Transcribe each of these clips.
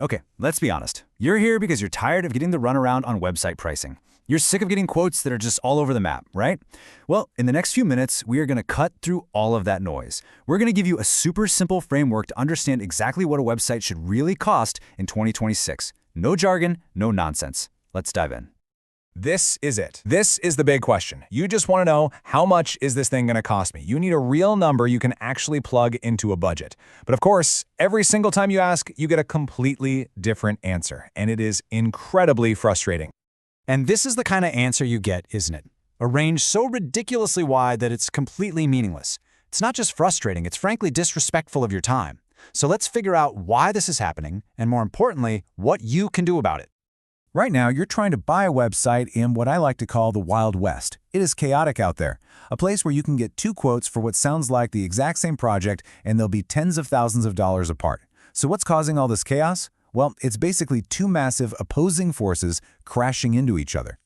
Okay, let's be honest. You're here because you're tired of getting the runaround on website pricing. You're sick of getting quotes that are just all over the map, right? Well, in the next few minutes, we are going to cut through all of that noise. We're going to give you a super simple framework to understand exactly what a website should really cost in 2026. No jargon, no nonsense. Let's dive in. This is it. This is the big question. You just want to know, how much is this thing going to cost me? You need a real number you can actually plug into a budget. But of course, every single time you ask, you get a completely different answer, and it is incredibly frustrating. And this is the kind of answer you get, isn't it? A range so ridiculously wide that it's completely meaningless. It's not just frustrating, it's frankly disrespectful of your time. So let's figure out why this is happening, and more importantly, what you can do about it. Right now, you're trying to buy a website in what I like to call the Wild West. It is chaotic out there, a place where you can get two quotes for what sounds like the exact same project, and they'll be tens of thousands of dollars apart. So what's causing all this chaos? Well, it's basically two massive opposing forces crashing into each other.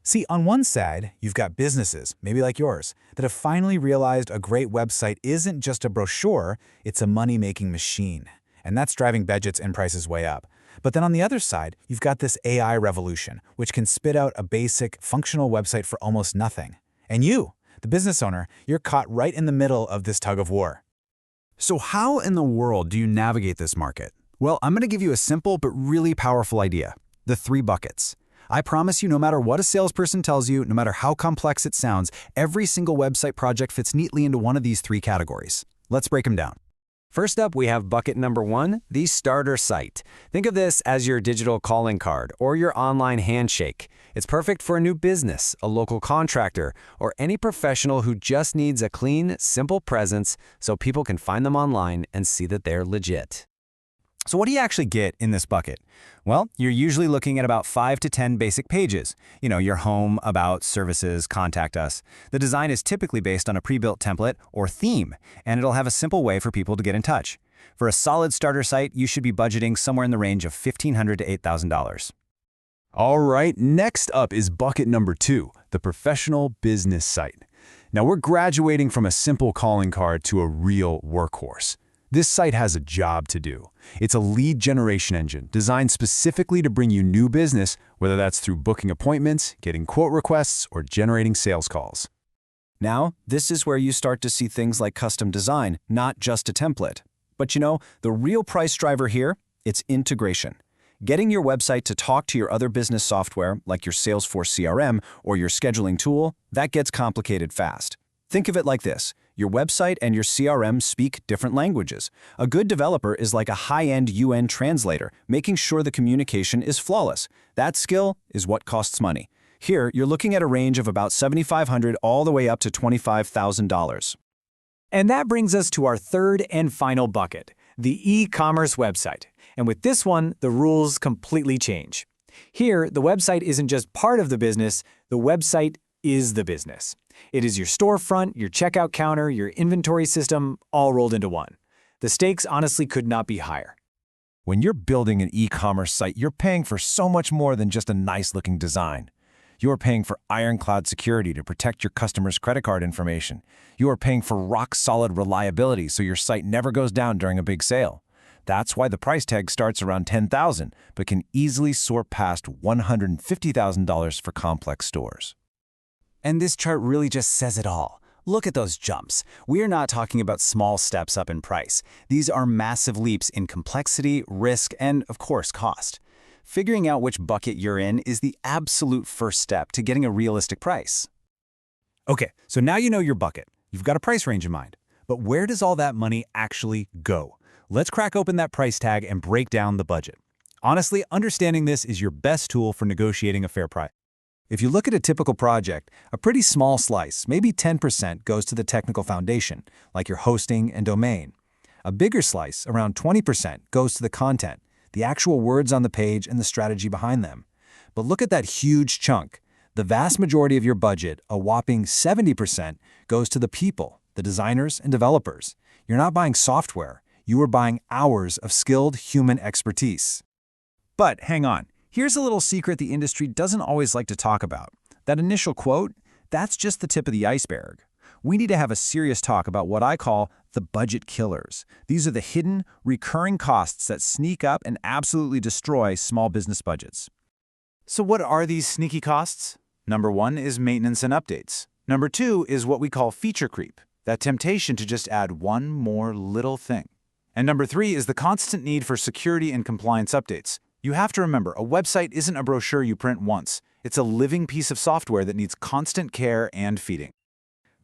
See, on one side, you've got businesses, maybe like yours, that have finally realized a great website isn't just a brochure, it's a money-making machine. And that's driving budgets and prices way up. But then on the other side, you've got this AI revolution, which can spit out a basic, functional website for almost nothing. And you, the business owner, you're caught right in the middle of this tug of war. So how in the world do you navigate this market? Well, I'm going to give you a simple but really powerful idea. The 3 buckets. I promise you, no matter what a salesperson tells you, no matter how complex it sounds, every single website project fits neatly into one of these 3 categories. Let's break them down. First up, we have bucket number 1, the starter site. Think of this as your digital calling card or your online handshake. It's perfect for a new business, a local contractor, or any professional who just needs a clean, simple presence so people can find them online and see that they're legit. So what do you actually get in this bucket? Well, you're usually looking at about 5 to 10 basic pages. Your home, about, services, contact us. The design is typically based on a pre-built template or theme, and it'll have a simple way for people to get in touch. For a solid starter site, you should be budgeting somewhere in the range of $1,500 to $8,000. All right, next up is bucket number 2, the professional business site. Now we're graduating from a simple calling card to a real workhorse. This site has a job to do. It's a lead generation engine designed specifically to bring you new business, whether that's through booking appointments, getting quote requests, or generating sales calls. Now, this is where you start to see things like custom design, not just a template. But the real price driver here, it's integration. Getting your website to talk to your other business software, like your Salesforce CRM or your scheduling tool, that gets complicated fast. Think of it like this. Your website and your CRM speak different languages. A good developer is like a high-end UN translator, making sure the communication is flawless. That skill is what costs money. Here, you're looking at a range of about $7,500 all the way up to $25,000. And that brings us to our third and final bucket, the e-commerce website. And with this one, the rules completely change. Here, the website isn't just part of the business, the website is the business. It is your storefront, your checkout counter, your inventory system, all rolled into one. The stakes honestly could not be higher. When you're building an e-commerce site, you're paying for so much more than just a nice-looking design. You're paying for ironclad security to protect your customers' credit card information. You are paying for rock-solid reliability so your site never goes down during a big sale. That's why the price tag starts around $10,000, but can easily soar past $150,000 for complex stores. And this chart really just says it all. Look at those jumps. We're not talking about small steps up in price. These are massive leaps in complexity, risk, and, of course, cost. Figuring out which bucket you're in is the absolute first step to getting a realistic price. Okay, so now you know your bucket. You've got a price range in mind. But where does all that money actually go? Let's crack open that price tag and break down the budget. Honestly, understanding this is your best tool for negotiating a fair price. If you look at a typical project, a pretty small slice, maybe 10%, goes to the technical foundation, like your hosting and domain. A bigger slice, around 20%, goes to the content, the actual words on the page and the strategy behind them. But look at that huge chunk. The vast majority of your budget, a whopping 70%, goes to the people, the designers and developers. You're not buying software. You are buying hours of skilled human expertise. But hang on. Here's a little secret the industry doesn't always like to talk about. That initial quote, that's just the tip of the iceberg. we need to have a serious talk about what I call the budget killers. These are the hidden, recurring costs that sneak up and absolutely destroy small business budgets. So what are these sneaky costs? Number 1 is maintenance and updates. Number 2 is what we call feature creep, that temptation to just add one more little thing. And number 3 is the constant need for security and compliance updates. You have to remember, a website isn't a brochure you print once. It's a living piece of software that needs constant care and feeding.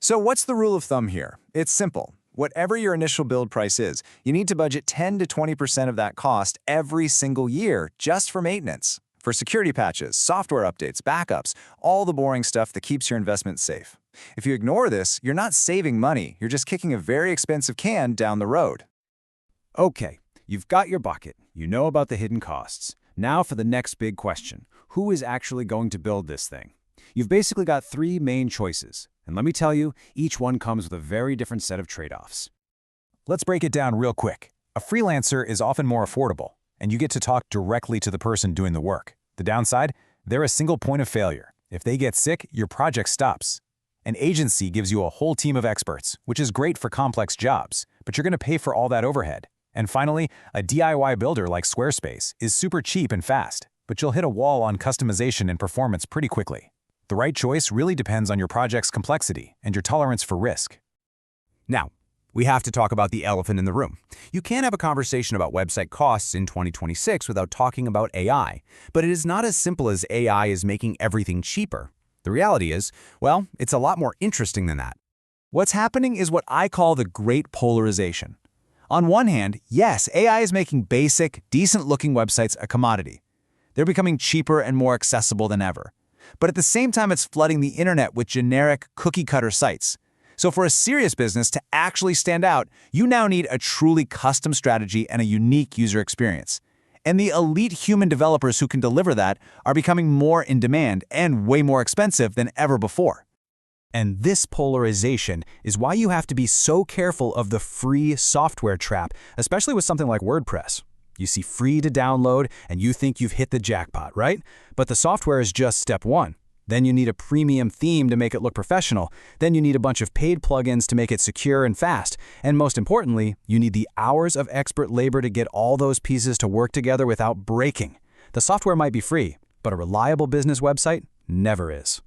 So what's the rule of thumb here? It's simple. Whatever your initial build price is, you need to budget 10 to 20% of that cost every single year just for maintenance. For security patches, software updates, backups, all the boring stuff that keeps your investment safe. If you ignore this, you're not saving money, you're just kicking a very expensive can down the road. Okay, you've got your bucket. You know about the hidden costs. Now for the next big question. Who is actually going to build this thing? You've basically got 3 main choices. And let me tell you, each one comes with a very different set of trade-offs. Let's break it down real quick. A freelancer is often more affordable, and you get to talk directly to the person doing the work. The downside? They're a single point of failure. If they get sick, your project stops. An agency gives you a whole team of experts, which is great for complex jobs, but you're going to pay for all that overhead. And finally, a DIY builder like Squarespace is super cheap and fast, but you'll hit a wall on customization and performance pretty quickly. The right choice really depends on your project's complexity and your tolerance for risk. Now, we have to talk about the elephant in the room. You can't have a conversation about website costs in 2026 without talking about AI, but it is not as simple as AI is making everything cheaper. The reality is, well, it's a lot more interesting than that. What's happening is what I call the great polarization. On one hand, yes, AI is making basic, decent-looking websites a commodity. They're becoming cheaper and more accessible than ever. But at the same time, it's flooding the internet with generic, cookie-cutter sites. So for a serious business to actually stand out, you now need a truly custom strategy and a unique user experience. And the elite human developers who can deliver that are becoming more in demand and way more expensive than ever before. And this polarization is why you have to be so careful of the free software trap, especially with something like WordPress. You see free to download and you think you've hit the jackpot, right? But the software is just step 1. Then you need a premium theme to make it look professional. Then you need a bunch of paid plugins to make it secure and fast. And most importantly, you need the hours of expert labor to get all those pieces to work together without breaking. The software might be free, but a reliable business website never is.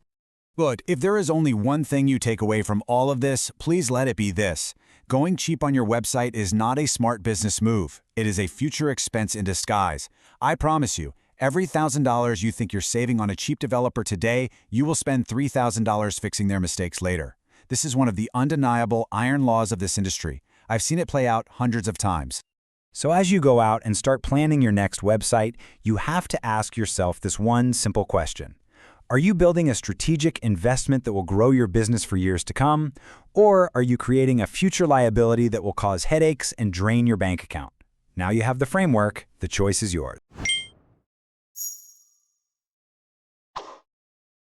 But if there is only one thing you take away from all of this, please let it be this. Going cheap on your website is not a smart business move. It is a future expense in disguise. I promise you, every $1,000 you think you're saving on a cheap developer today, you will spend $3,000 fixing their mistakes later. This is one of the undeniable iron laws of this industry. I've seen it play out hundreds of times. So as you go out and start planning your next website, you have to ask yourself this one simple question. Are you building a strategic investment that will grow your business for years to come? Or are you creating a future liability that will cause headaches and drain your bank account? Now you have the framework, the choice is yours.